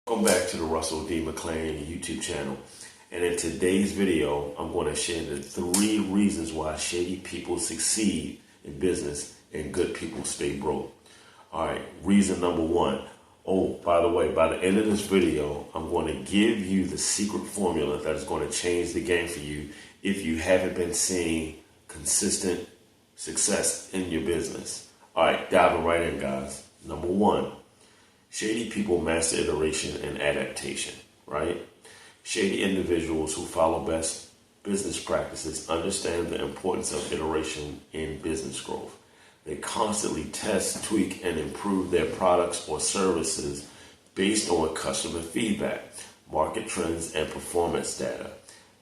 Welcome back to the Russell D. McLean YouTube channel. And in today's video, I'm going to share the 3 reasons why shady people succeed in business and good people stay broke. All right, reason number 1. Oh, by the way, by the end of this video, I'm going to give you the secret formula that is going to change the game for you if you haven't been seeing consistent success in your business. All right, diving right in, guys. Number 1. Shady people master iteration and adaptation, right? Shady individuals who follow best business practices understand the importance of iteration in business growth. They constantly test, tweak, and improve their products or services based on customer feedback, market trends, and performance data.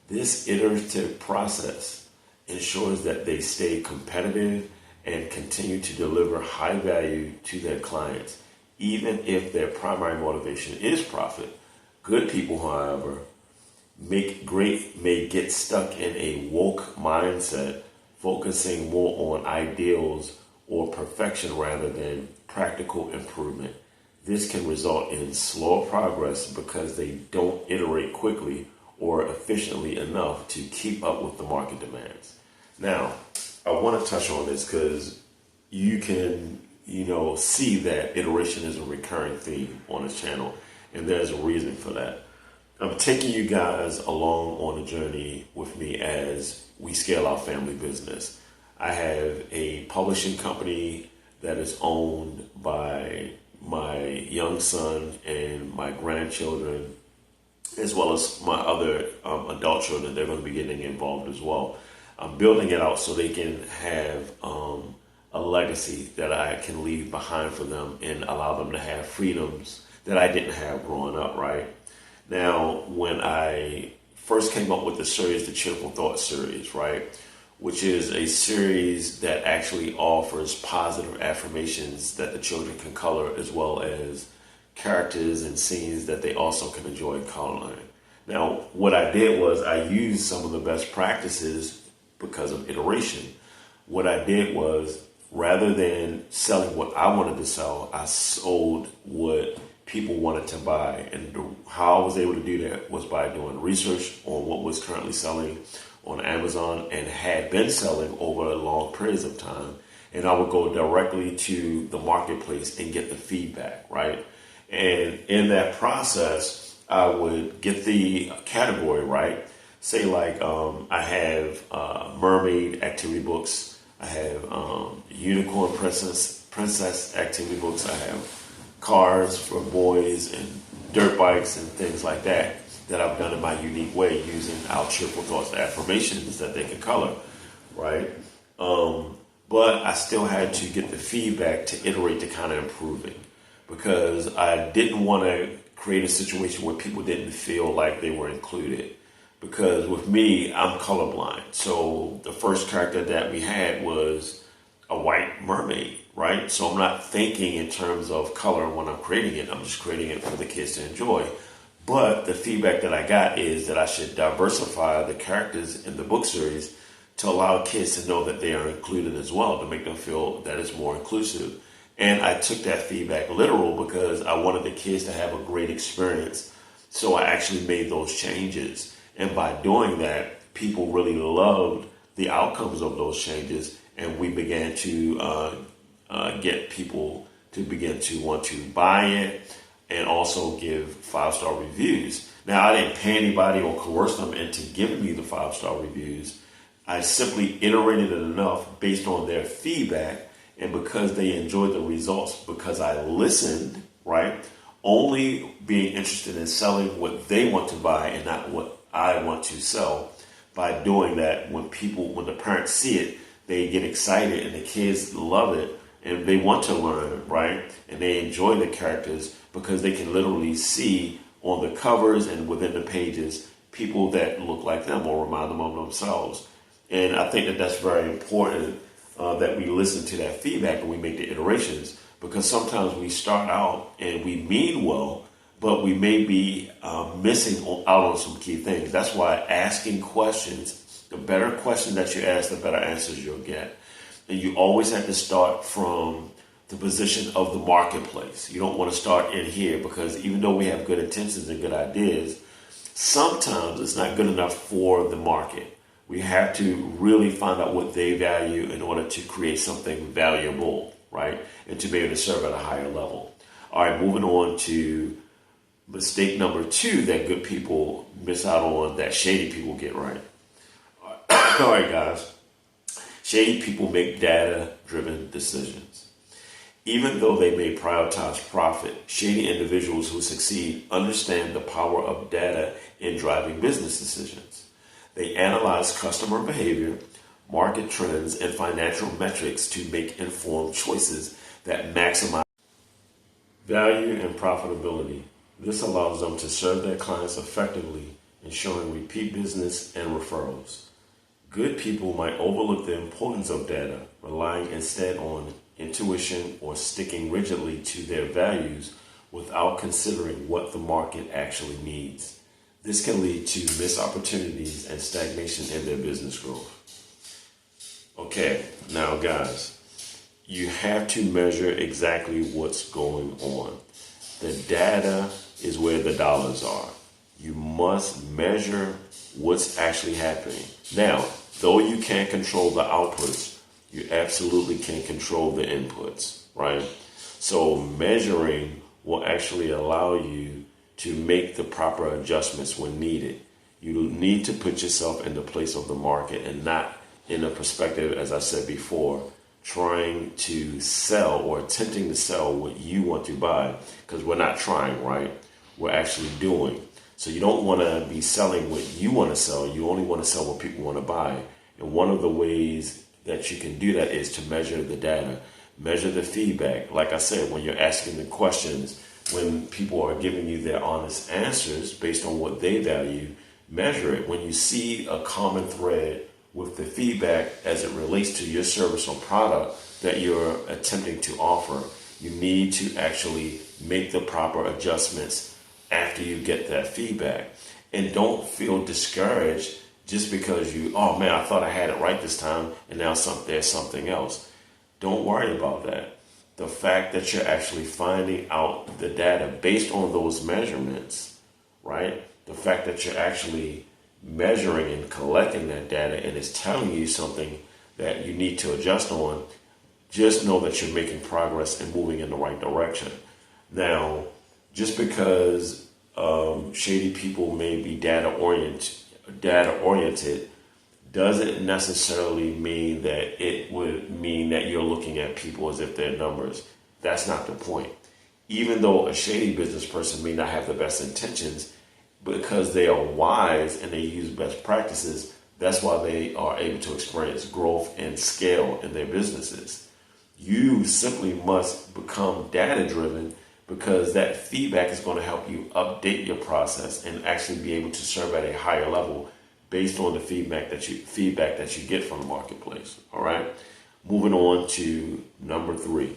This iterative process ensures that they stay competitive and continue to deliver high value to their clients, even if their primary motivation is profit. Good people, however, may get stuck in a woke mindset, focusing more on ideals or perfection rather than practical improvement. This can result in slower progress because they don't iterate quickly or efficiently enough to keep up with the market demands. Now, I want to touch on this because you can see that iteration is a recurring theme on this channel, and there's a reason for that. I'm taking you guys along on a journey with me as we scale our family business. I have a publishing company that is owned by my young son and my grandchildren, as well as my other adult children. They're going to be getting involved as well. I'm building it out so they can have a legacy that I can leave behind for them and allow them to have freedoms that I didn't have growing up, right? Now, when I first came up with the series, the Cheerful Thought series, right, which is a series that actually offers positive affirmations that the children can color, as well as characters and scenes that they also can enjoy coloring. Now, what I did was I used some of the best practices because of iteration. What I did was, rather than selling what I wanted to sell, I sold what people wanted to buy. And how I was able to do that was by doing research on what was currently selling on Amazon and had been selling over long periods of time. And I would go directly to the marketplace and get the feedback, right? And in that process, I would get the category, right? Say like I have mermaid activity books. I have unicorn princess activity books. I have cars for boys and dirt bikes and things like that I've done in my unique way using our Cheerful Thoughts affirmations that they can color, right? But I still had to get the feedback to iterate to kind of improving, because I didn't want to create a situation where people didn't feel like they were included. Because with me, I'm colorblind. So the first character that we had was a white mermaid, right? So I'm not thinking in terms of color when I'm creating it. I'm just creating it for the kids to enjoy. But the feedback that I got is that I should diversify the characters in the book series to allow kids to know that they are included as well, to make them feel that it's more inclusive. And I took that feedback literal because I wanted the kids to have a great experience. So I actually made those changes. And by doing that, people really loved the outcomes of those changes, and we began to get people to begin to want to buy it and also give 5-star reviews. Now, I didn't pay anybody or coerce them into giving me the 5-star reviews. I simply iterated it enough based on their feedback, and because they enjoyed the results, because I listened, right? Only being interested in selling what they want to buy and not what I want to sell. By doing that, when the parents see it, they get excited and the kids love it and they want to learn, right? And they enjoy the characters because they can literally see on the covers and within the pages people that look like them or remind them of themselves. And I think that that's very important, that we listen to that feedback and we make the iterations, because sometimes we start out and we mean well, but we may be missing out on some key things. That's why asking questions, the better question that you ask, the better answers you'll get. And you always have to start from the position of the marketplace. You don't want to start in here because even though we have good intentions and good ideas, sometimes it's not good enough for the market. We have to really find out what they value in order to create something valuable, right? And to be able to serve at a higher level. All right, moving on to mistake number 2 that good people miss out on that shady people get right. All right, guys. Shady people make data-driven decisions. Even though they may prioritize profit, shady individuals who succeed understand the power of data in driving business decisions. They analyze customer behavior, market trends, and financial metrics to make informed choices that maximize value and profitability. This allows them to serve their clients effectively, ensuring repeat business and referrals. Good people might overlook the importance of data, relying instead on intuition or sticking rigidly to their values without considering what the market actually needs. This can lead to missed opportunities and stagnation in their business growth. Okay, now guys, you have to measure exactly what's going on. The data is where the dollars are. You must measure what's actually happening. Now, though you can't control the outputs, you absolutely can control the inputs, right? So measuring will actually allow you to make the proper adjustments when needed. You need to put yourself in the place of the market and not in a perspective, as I said before, trying to sell or attempting to sell what you want to buy, because we're not trying, right? We're actually doing. So you don't want to be selling what you want to sell. You only want to sell what people want to buy. And one of the ways that you can do that is to measure the data, measure the feedback. Like I said, when you're asking the questions, when people are giving you their honest answers based on what they value, measure it. When you see a common thread with the feedback as it relates to your service or product that you're attempting to offer, you need to actually make the proper adjustments after you get that feedback. And don't feel discouraged just because oh man, I thought I had it right this time and now there's something else. Don't worry about that. The fact that you're actually finding out the data based on those measurements, right? The fact that you're actually measuring and collecting that data and it's telling you something that you need to adjust on, just know that you're making progress and moving in the right direction. Now, just because shady people may be data oriented doesn't necessarily mean that it would mean that you're looking at people as if they're numbers. That's not the point. Even though a shady business person may not have the best intentions, because they are wise and they use best practices, that's why they are able to experience growth and scale in their businesses. You simply must become data driven, because that feedback is going to help you update your process and actually be able to serve at a higher level based on the feedback that you get from the marketplace. All right. Moving on to number 3.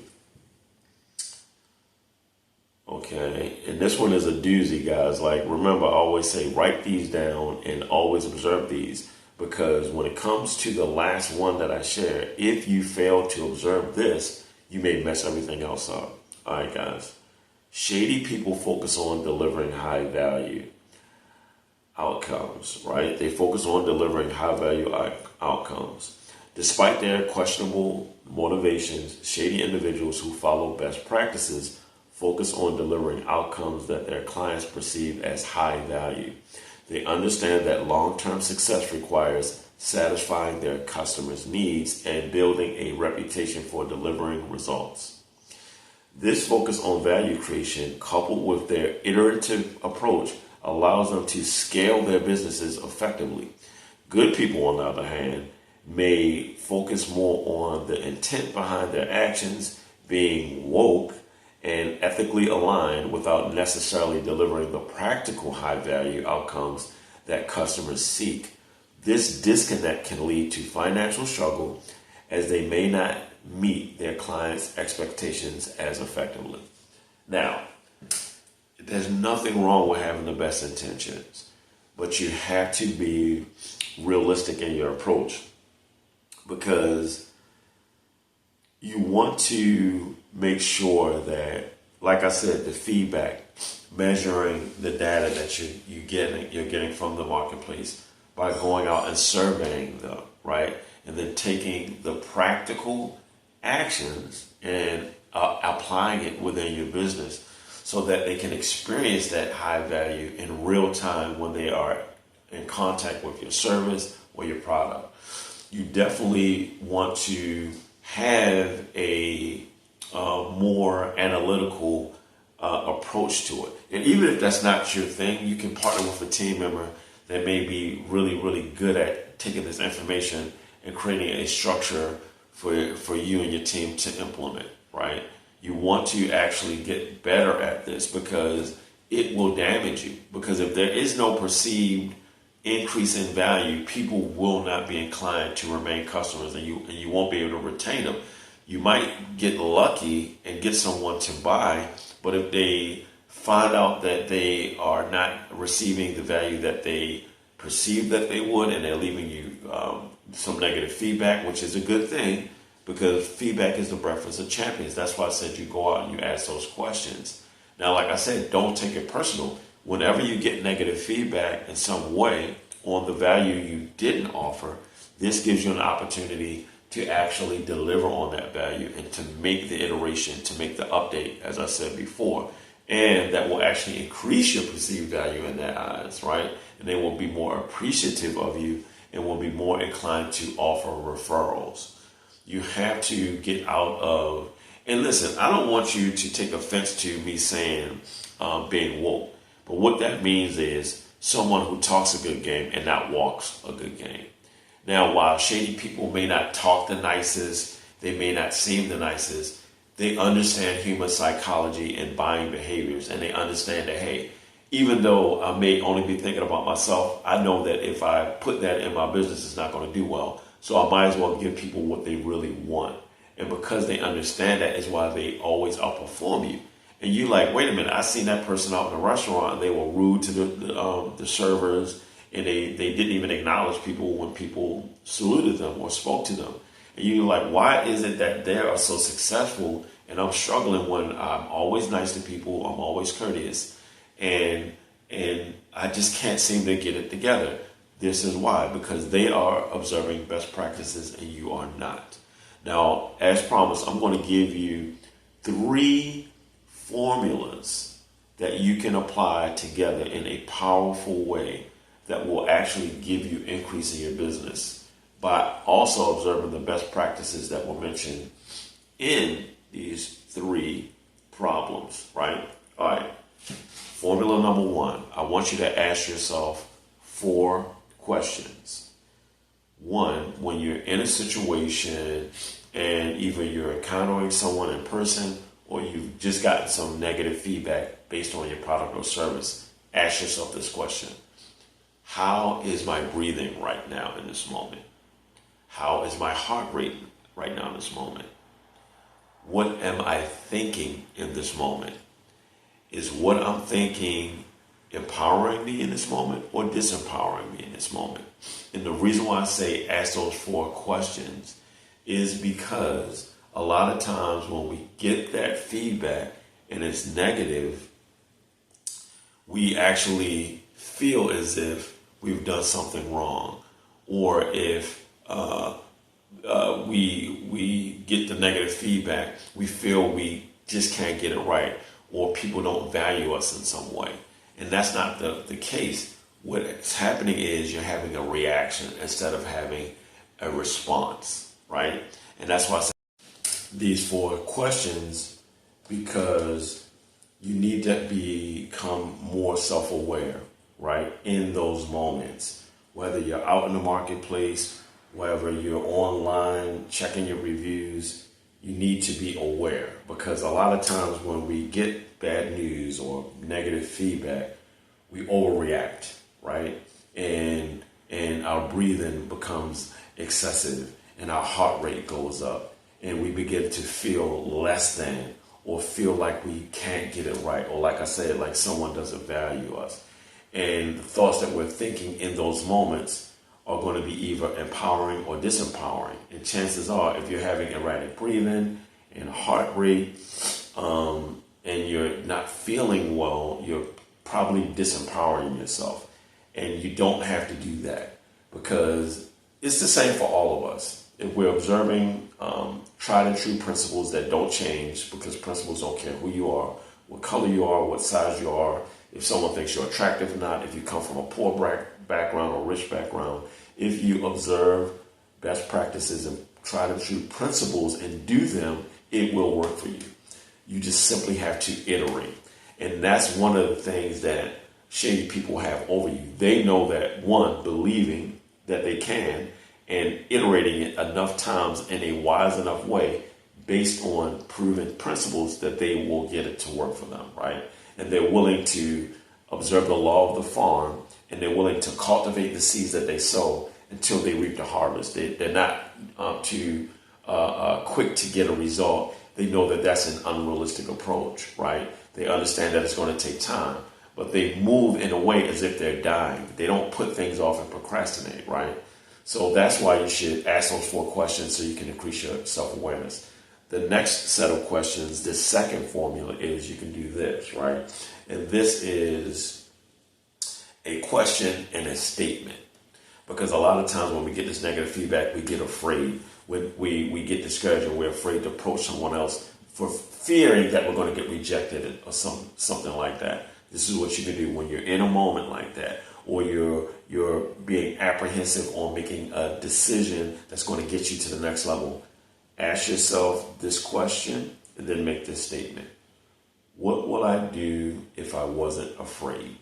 Okay, and this one is a doozy, guys. Like, remember, I always say write these down and always observe these, because when it comes to the last one that I share, if you fail to observe this, you may mess everything else up. All right, guys. Shady people focus on delivering high value outcomes, right? They focus on delivering high value outcomes. Despite their questionable motivations, shady individuals who follow best practices focus on delivering outcomes that their clients perceive as high value. They understand that long-term success requires satisfying their customers' needs and building a reputation for delivering results. This focus on value creation, coupled with their iterative approach, allows them to scale their businesses effectively. Good people, on the other hand, may focus more on the intent behind their actions, being woke and ethically aligned without necessarily delivering the practical high-value outcomes that customers seek. This disconnect can lead to financial struggle, as they may not meet their clients' expectations as effectively. Now, there's nothing wrong with having the best intentions, but you have to be realistic in your approach, because you want to make sure that, like I said, the feedback, measuring the data that you're getting from the marketplace by going out and surveying them, right? And then taking the practical actions and applying it within your business so that they can experience that high value in real time when they are in contact with your service or your product. You definitely want to have a more analytical approach to it. And even if that's not your thing, you can partner with a team member that may be really, really good at taking this information and creating a structure for you and your team to implement, right? You want to actually get better at this because it will damage you. Because if there is no perceived increase in value, people will not be inclined to remain customers, and you won't be able to retain them. You might get lucky and get someone to buy, but if they find out that they are not receiving the value that they perceive that they would, and they're leaving you some negative feedback, which is a good thing because feedback is the breakfast of champions. That's why I said you go out and you ask those questions. Now, like I said, don't take it personal. Whenever you get negative feedback in some way on the value you didn't offer, this gives you an opportunity to actually deliver on that value and to make the iteration, to make the update, as I said before. And that will actually increase your perceived value in their eyes, right? And they will be more appreciative of you and will be more inclined to offer referrals. You have to get out of, and listen, I don't want you to take offense to me saying being woke. But what that means is someone who talks a good game and not walks a good game. Now, while shady people may not talk the nicest, they may not seem the nicest, they understand human psychology and buying behaviors, and they understand that, hey, even though I may only be thinking about myself, I know that if I put that in my business, it's not going to do well. So I might as well give people what they really want. And because they understand that is why they always outperform you. And you like, wait a minute, I seen that person out in the restaurant and they were rude to the servers, and they didn't even acknowledge people when people saluted them or spoke to them. And you're like, why is it that they are so successful and I'm struggling when I'm always nice to people, I'm always courteous, and I just can't seem to get it together? This is why, because they are observing best practices and you are not. Now, as promised, I'm going to give you 3 formulas that you can apply together in a powerful way that will actually give you increase in your business by also observing the best practices that were mentioned in these 3 problems, right? All right. Formula number 1, I want you to ask yourself 4 questions. 1, when you're in a situation and either you're encountering someone in person or you've just gotten some negative feedback based on your product or service, ask yourself this question. How is my breathing right now in this moment? How is my heart rate right now in this moment? What am I thinking in this moment? Is what I'm thinking empowering me in this moment or disempowering me in this moment? And the reason why I say ask those 4 questions is because a lot of times when we get that feedback and it's negative, we actually feel as if we've done something wrong, or if we get the negative feedback, we feel we just can't get it right, or people don't value us in some way. And that's not the case. What's happening is you're having a reaction instead of having a response, right? And that's why I say these 4 questions, because you need to become more self-aware, right? In those moments, whether you're out in the marketplace, whether you're online checking your reviews, you need to be aware, because a lot of times when we get bad news or negative feedback, we overreact, right? And our breathing becomes excessive and our heart rate goes up and we begin to feel less than, or feel like we can't get it right, or like I said, like someone doesn't value us. And the thoughts that we're thinking in those moments are going to be either empowering or disempowering. And chances are, if you're having erratic breathing and heart rate, and you're not feeling well, you're probably disempowering yourself. And you don't have to do that, because it's the same for all of us. If we're observing tried and true principles that don't change, because principles don't care who you are, what color you are, what size you are, if someone thinks you're attractive or not, if you come from a poor background or rich background, if you observe best practices and tried and true principles and do them, it will work for you. You just simply have to iterate. And that's one of the things that shady people have over you. They know that, one, believing that they can and iterating it enough times in a wise enough way based on proven principles that they will get it to work for them, right? And they're willing to observe the law of the farm, and they're willing to cultivate the seeds that they sow until they reap the harvest. They're not too quick to get a result. They know that that's an unrealistic approach, right? They understand that it's going to take time, but they move in a way as if they're dying. They don't put things off and procrastinate, right? So that's why you should ask those 4 questions so you can increase your self-awareness. The next set of questions, this second formula, is you can do this, right? And this is a question and a statement. Because a lot of times when we get this negative feedback, we get afraid. We get discouraged, and we're afraid to approach someone else for fearing that we're going to get rejected or something like that. This is what you can do when you're in a moment like that, or you're being apprehensive on making a decision that's going to get you to the next level. Ask yourself this question and then make this statement. What would I do if I wasn't afraid?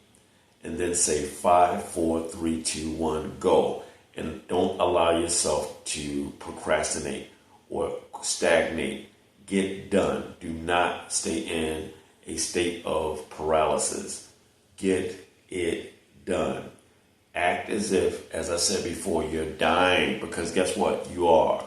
And then say 5, 4, 3, 2, 1, go. And don't allow yourself to procrastinate or stagnate. Get done. Do not stay in a state of paralysis. Get it done. Act as if, as I said before, you're dying, because guess what? You are.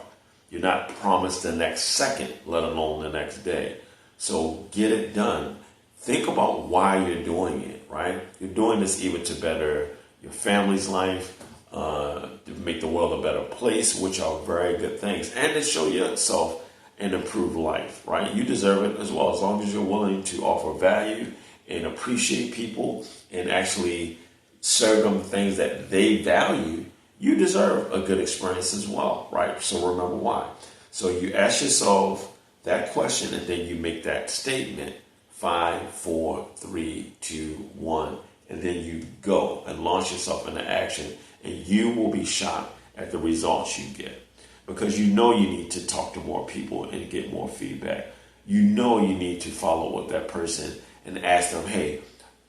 You're not promised the next second, let alone the next day. So get it done. Think about why you're doing it, right? You're doing this either to better your family's life, to make the world a better place, which are very good things, and to show yourself an improved life, right? You deserve it as well, as long as you're willing to offer value and appreciate people and actually serve them things that they value. You deserve a good experience as well, right? So remember why. So you ask yourself that question, and then you make that statement, 5, 4, 3, 2, 1, and then you go and launch yourself into action, and you will be shocked at the results you get, because you know you need to talk to more people and get more feedback. You know you need to follow up that person and ask them, hey,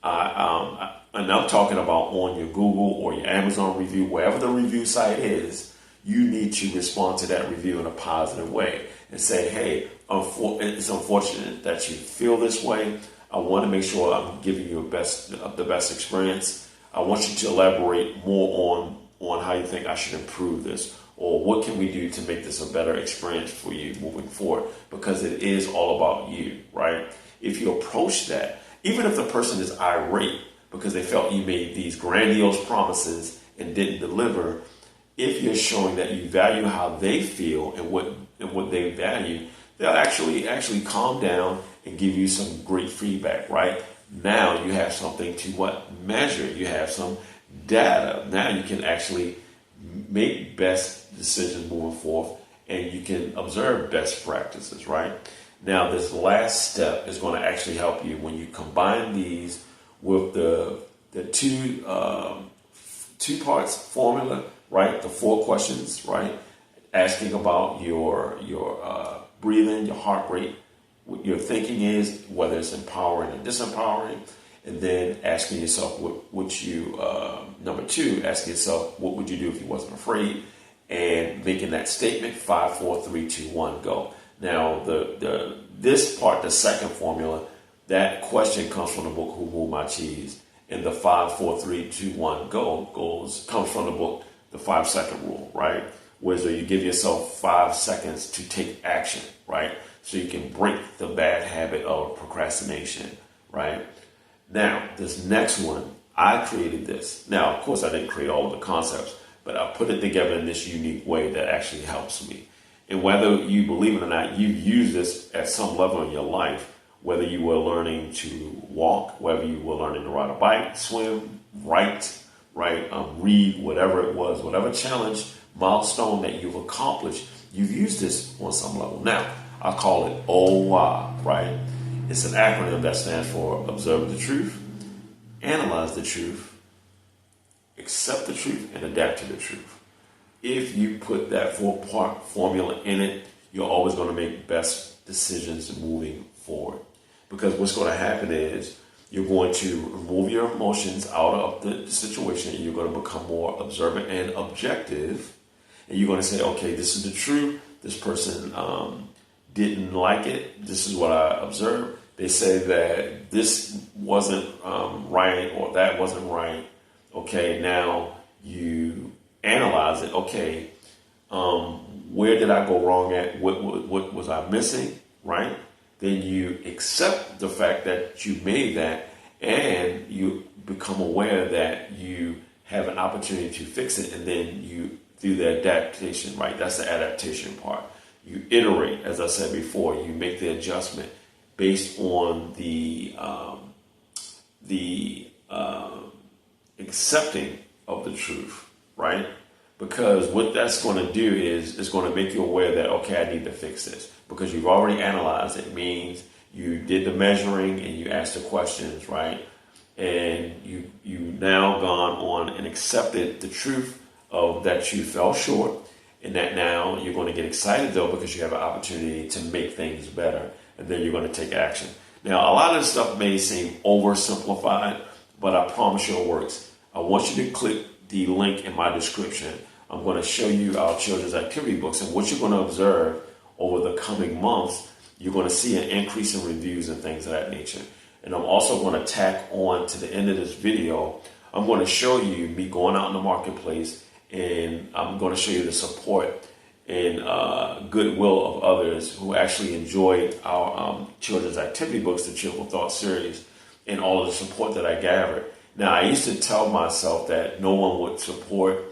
and I'm talking about on your Google or your Amazon review, wherever the review site is, you need to respond to that review in a positive way and say, hey, it's unfortunate that you feel this way. I want to make sure I'm giving you the best experience. I want you to elaborate more on how you think I should improve this, or what can we do to make this a better experience for you moving forward, because it is all about you, right? If you approach that, even if the person is irate because they felt you made these grandiose promises and didn't deliver, if you're showing that you value how they feel and what they value, they'll actually calm down and give you some great feedback, right? Now you have something to measure. You have some data. Now you can actually make best decisions moving forth, and you can observe best practices, right? Now this last step is going to actually help you when you combine these with the two parts formula, right? The 4 questions, right? Asking about your breathing, your heart rate, what your thinking is, whether it's empowering or disempowering, and then asking yourself number 2, asking yourself what would you do if you wasn't afraid, and making that statement, 5, 4, 3, 2, 1, go. Now this part, the second formula, that question comes from the book Who Moved My Cheese, and the 5, 4, 3, 2, 1, go comes from the book The 5-Second Rule, right? Where you give yourself 5 seconds to take action, right? So you can break the bad habit of procrastination, right? Now, this next one, I created this. Now, of course, I didn't create all of the concepts, but I put it together in this unique way that actually helps me. And whether you believe it or not, you've used this at some level in your life, whether you were learning to walk, whether you were learning to ride a bike, swim, write, read, whatever it was, whatever challenge, milestone that you've accomplished, you've used this on some level. Now, I call it OY, right? It's an acronym that stands for observe the truth, analyze the truth, accept the truth, and adapt to the truth. If you put that 4-part formula in it, you're always going to make best decisions moving forward. Because what's going to happen is you're going to remove your emotions out of the situation, and you're going to become more observant and objective. And you're going to say, okay, this is the truth. This person didn't like it. This is what I observed. They say that this wasn't right or that wasn't right. Okay, now you analyze it. Okay, where did I go wrong at? What was I missing? Right? Then you accept the fact that you made that, and you become aware that you have an opportunity to fix it, and then you do the adaptation. Right? That's the adaptation part. You iterate, as I said before. You make the adjustment based on the accepting of the truth. Right? Because what that's going to do is it's going to make you aware that, okay, I need to fix this. Because you've already analyzed it. It means you did the measuring and you asked the questions, right? And you now gone on and accepted the truth of that you fell short, and that now you're going to get excited, though, because you have an opportunity to make things better, and then you're going to take action. Now, a lot of this stuff may seem oversimplified, but I promise you it works. I want you to click the link in my description. I'm going to show you our children's activity books, and what you're going to observe over the coming months, you're going to see an increase in reviews and things of that nature. And I'm also going to tack on to the end of this video, I'm going to show you me going out in the marketplace, and I'm going to show you the support and goodwill of others who actually enjoyed our children's activity books, the Cheerful Thought series, and all of the support that I gathered. Now, I used to tell myself that no one would support,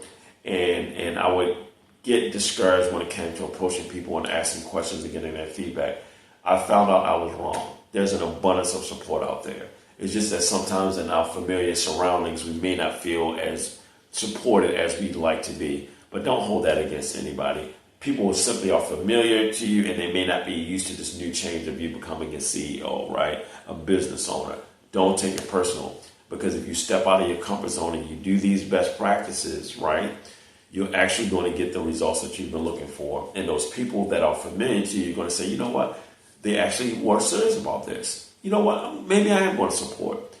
and I would get discouraged when it came to approaching people and asking questions and getting that feedback. I found out I was wrong. There's an abundance of support out there. It's just that sometimes in our familiar surroundings, we may not feel as supported as we'd like to be. But don't hold that against anybody. People simply are familiar to you, and they may not be used to this new change of you becoming a CEO, right? A business owner. Don't take it personal. Because if you step out of your comfort zone and you do these best practices, right, you're actually going to get the results that you've been looking for. And those people that are familiar to you are going to say, you know what, they actually were serious about this. You know what, maybe I am going to support.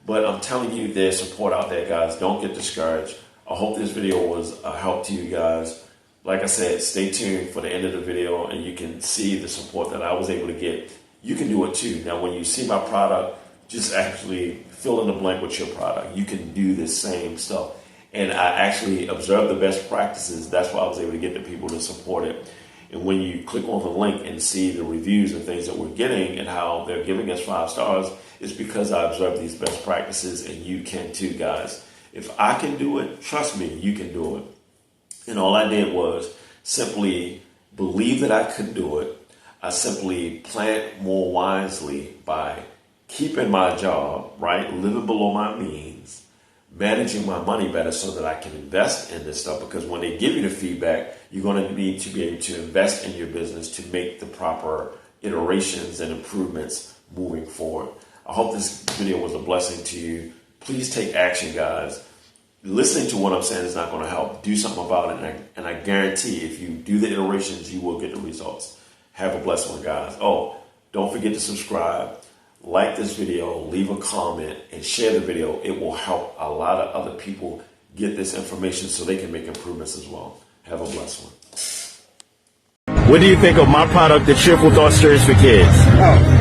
But I'm telling you, there's support out there, guys. Don't get discouraged. I hope this video was a help to you guys. Like I said, stay tuned for the end of the video, and you can see the support that I was able to get. You can do it too. Now, when you see my product, just actually fill in the blank with your product. You can do the same stuff. And I actually observed the best practices. That's why I was able to get the people to support it. And when you click on the link and see the reviews and things that we're getting and how they're giving us 5 stars, it's because I observed these best practices, and you can too, guys. If I can do it, trust me, you can do it. And all I did was simply believe that I could do it. I simply planned more wisely by keeping my job, right? Living below my means, managing my money better so that I can invest in this stuff. Because when they give you the feedback, you're going to need to be able to invest in your business to make the proper iterations and improvements moving forward. I hope this video was a blessing to you. Please take action, guys. Listening to what I'm saying is not going to help. Do something about it, and I guarantee if you do the iterations, you will get the results. Have a blessed one, guys. Oh, don't forget to subscribe, like this video, leave a comment, and share the video. It will help a lot of other people get this information so they can make improvements as well. Have a blessed one. What do you think of my product, the Cheerful Thought Series for Kids? Oh,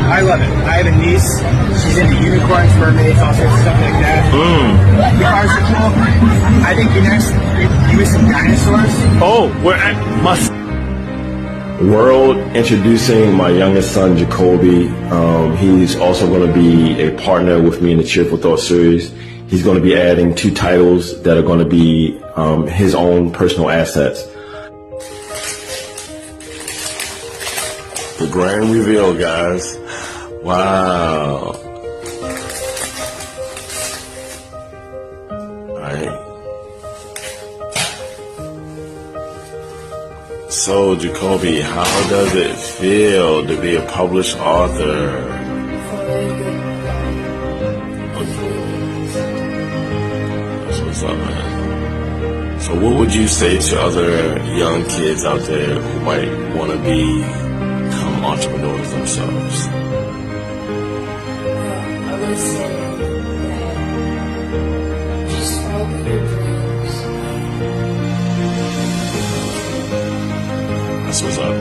I love it. I have a niece. She's into unicorns, mermaids, all sorts of stuff like that. The cars are cool. I think next, give me some dinosaurs. Oh, we're at must. World, introducing my youngest son, Jacoby. He's also going to be a partner with me in the Cheerful Thought Series. He's going to be adding 2 titles that are going to be his own personal assets. The grand reveal, guys. Wow. Alright. So, Jacoby, how does it feel to be a published author? That's what's up, man. So what would you say to other young kids out there who might want to become entrepreneurs themselves? I would say that just follow your dreams. That's what's up.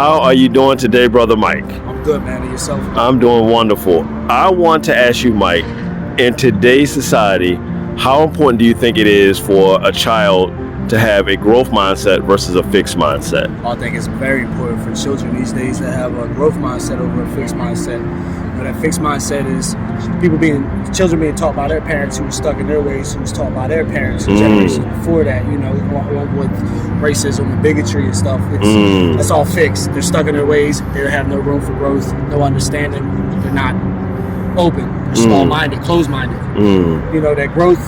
How are you doing today, Brother Mike? I'm good, man. And yourself? I'm doing wonderful. I want to ask you, Mike, in today's society, how important do you think it is for a child to have a growth mindset versus a fixed mindset? I think it's very important for children these days to have a growth mindset over a fixed mindset. You know, that fixed mindset is children being taught by their parents who were stuck in their ways, who was taught by their parents, generations before that, you know, along with racism and bigotry and stuff. That's all fixed. They're stuck in their ways. They have no room for growth, no understanding. They're not open. They're small-minded, closed-minded. You know, that growth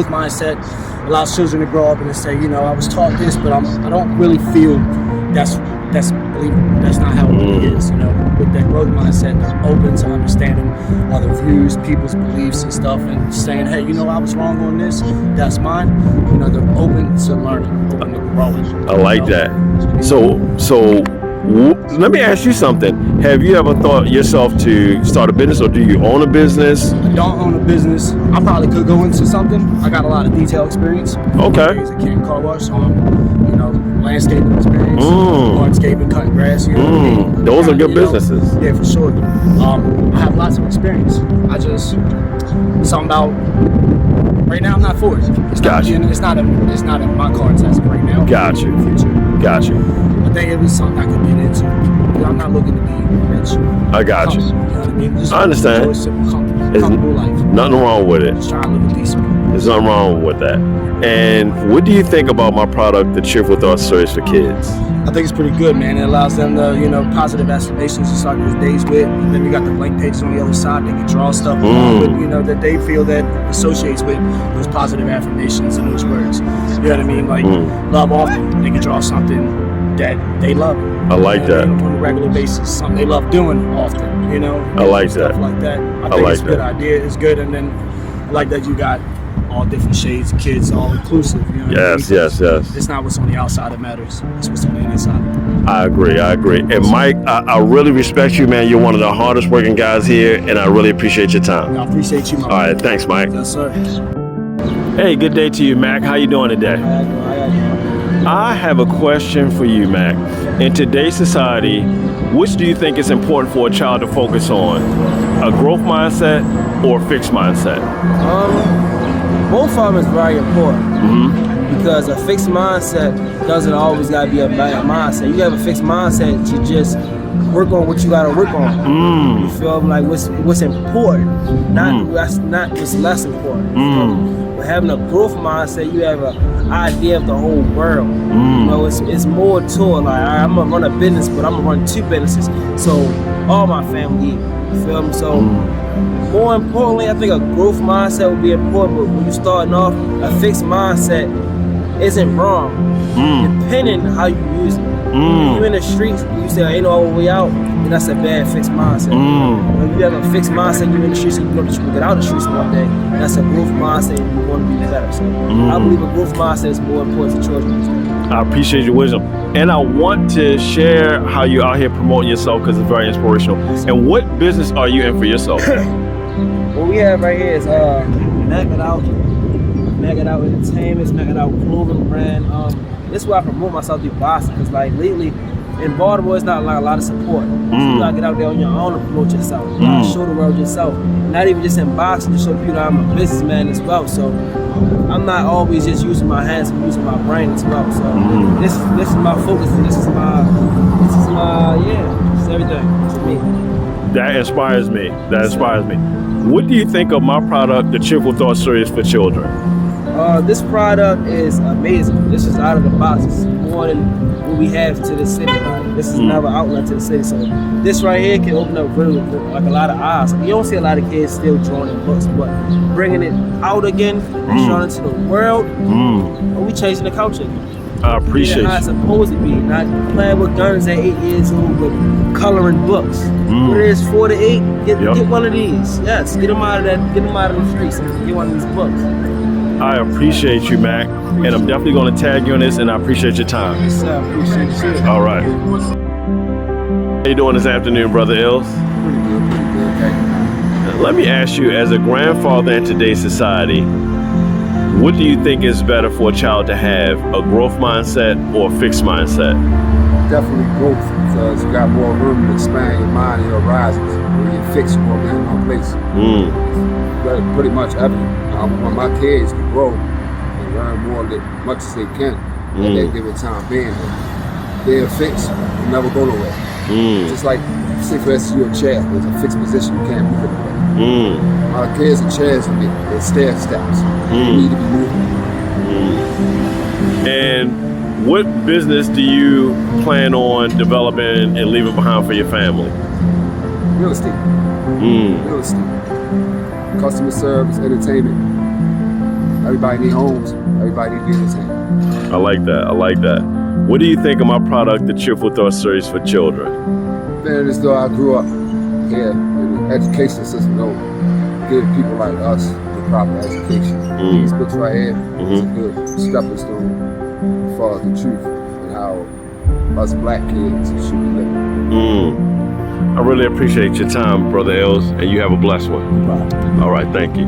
mindset allows children to grow up and to say, you know, I was taught this, but I don't really feel that's believable. That's not how it really is. You know, with that growth mindset, they're open to understanding other views, people's beliefs and stuff, and saying, hey, you know, I was wrong on this. That's mine. You know, they're open to learning, open to growing. I like that. So let me ask you something. Have you ever thought yourself to start a business, or do you own a business? I don't own a business. I probably could go into something. I got a lot of detail experience. Okay. As a king car wash, you know, landscaping experience, hardscaping, cutting grass. You know what I mean? Those are good businesses. Yeah, for sure. I have lots of experience. Something about right now. I'm not for it. It's not in my cards as of right now. Got you. I think it was something I could get into. I'm not looking to be rich. I got you. You know what I mean? Just I understand. enjoy a simple, comfortable life. Nothing wrong with it. Just trying to live a decent. There's nothing wrong with that. And what do you think about my product, the Cheerful Thought Series for kids? I think it's pretty good, man. It allows them to, you know, positive affirmations to start their days with. And then you got the blank pages on the other side. They can draw stuff with, you know, that they feel that associates with those positive affirmations and those words. You know what I mean? Like love often. They can draw something that they love. I like that. On a regular basis, something they love doing often, you know. I like stuff that. Like that. I think it's a good idea. It's good, and then I like that you got all different shades of kids, all inclusive. You know what I mean? Yes. It's not what's on the outside that matters. It's what's on the inside. I agree. And Mike, I really respect you, man. You're one of the hardest working guys here, and I really appreciate your time. I appreciate you, my All right, thanks, Mike. Yes, sir. Hey, good day to you, Mac. How you doing today? I have a question for you, Mac. In today's society, which do you think is important for a child to focus on? A growth mindset or a fixed mindset? Both of them is very important because a fixed mindset doesn't always gotta be a bad mindset. You have a fixed mindset, you just work on what you gotta work on. You feel like what's important, not what's less important. But having a growth mindset, you have an idea of the whole world. You know, it's more to it. Like, I'm gonna run a business, but I'm gonna run two businesses, so all my family eat. You feel me? So more importantly, I think a growth mindset would be important. But when you're starting off, a fixed mindset isn't wrong, depending on how you use it. If you're in the streets, you say, ain't no other way out, then that's a bad fixed mindset. When you have a fixed mindset, you're in the streets and you know that you can get out of the streets one day, that's a growth mindset and you want to be better. So I believe a growth mindset is more important for children. I appreciate your wisdom. And I want to share how you're out here promoting yourself because it's very inspirational. And what business are you in for yourself? What we have right here is Mac It Out Entertainment, Mac It Out Clothing brand. This is where I promote myself through Boston, because like lately in Baltimore, it's not like a lot of support. So you gotta get out there on your own and promote yourself. You gotta show the world yourself. Not even just in boxing, just show the people that I'm a businessman as well. So I'm not always just using my hands, I'm using my brain as well. So this is my focus, and this is my it's everything to me. That inspires me. What do you think of my product, the Cheerful Thought Series for children? This product is amazing. This is out of the box. It's more than what we have to the city. Like, this is another outlet to the city. So this right here can open up really like a lot of eyes. You don't see a lot of kids still drawing in books, but bringing it out again and showing it to the world, we changing the culture. I appreciate how it's supposed to be. Not playing with guns at 8 years old, but coloring books. What it is, 4 to 8, get one of these. Yes, get them out of the streets and get one of these books. I appreciate you, Mac, and I'm definitely going to tag you on this, and I appreciate your time. Yes, sir. I appreciate you. All right. How you doing this afternoon, Brother Ills? Pretty good. Let me ask you, as a grandfather in today's society, what do you think is better for a child to have, a growth mindset or a fixed mindset? Definitely growth, because you got more room to expand your mind and your horizons. When you're fixed, you're going to be in one place. But pretty much everything. I want my kids to grow and earn more than much as they can at that given time being there. They're fixed, you never go nowhere. Just like, say for instance, you're a chair, there's a fixed position, you can't move it away. Our kids and chairs are there, they're stair steps. They need to be moving. And what business do you plan on developing and leaving behind for your family? Real estate. Real estate. Customer service, entertainment. Everybody need homes. Everybody need to be entertained. I like that. I like that. What do you think of my product, the Cheerful Thought Series for Children? Man, as though I grew up here in the education system, give people like us the proper education. These books right here is a good stepping stone as far as the truth and how us black kids should be living. I really appreciate your time, Brother Els, and you have a blessed one. All right, thank you.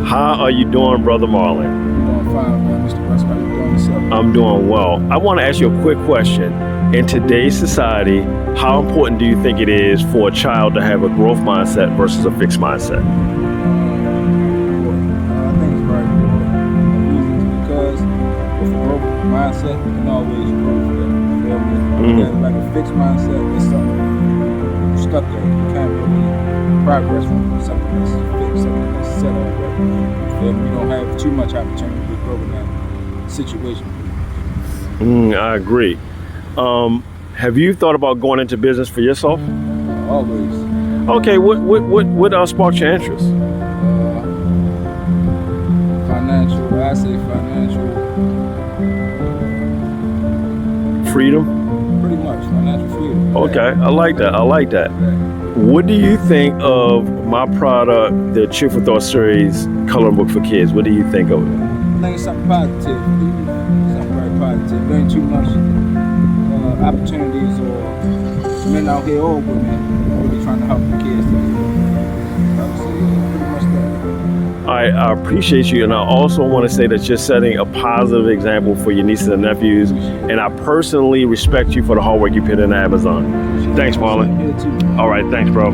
How are you doing, Brother Marlon? I'm doing fine, man. Mr. Prescott, how you doing yourself? I'm doing well. I want to ask you a quick question. In today's society, how important do you think it is for a child to have a growth mindset versus a fixed mindset? I think it's very important. Because with a growth mindset, you can always grow for that. Like a fixed mindset, it's something you're stuck there. You can't really progress from something that's fixed, something that's set already. You don't have too much opportunity to grow in that situation. I agree. Have you thought about going into business for yourself? Always. Okay, what sparked your interest? Financial, I say financial. Freedom? Pretty much, financial freedom. Okay, I like that. I like that. What do you think of my product, the Cheerful Thought Series coloring book for kids? What do you think of it? I think it's something positive. Something very positive. There ain't too much opportunities or men out here or women really trying to help the kids. I would say pretty much that. I appreciate you, and I also want to say that you're setting a positive example for your nieces and nephews, and I personally respect you for the hard work you put in Amazon. Thanks, Marlon. All right, thanks, bro.